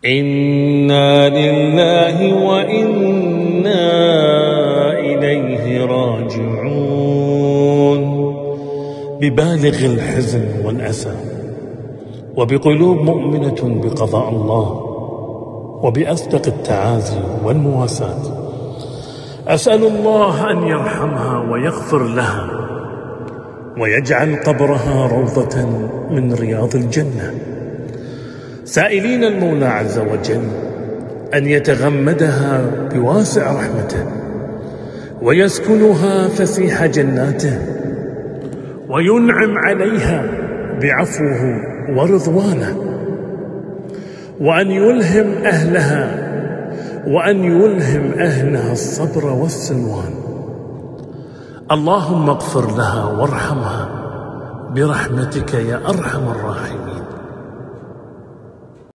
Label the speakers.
Speaker 1: إنا لله وإنا إليه راجعون. ببالغ الحزن والأسى وبقلوب مؤمنة بقضاء الله وبأصدق التعازي والمواساة، أسأل الله أن يرحمها ويغفر لها ويجعل قبرها روضة من رياض الجنة، سائلين المولى عز وجل أن يتغمدها بواسع رحمته ويسكنها فسيح جناته وينعم عليها بعفوه ورضوانه، وأن يلهم أهلها الصبر والسلوان. اللهم اغفر لها وارحمها برحمتك يا أرحم الراحمين.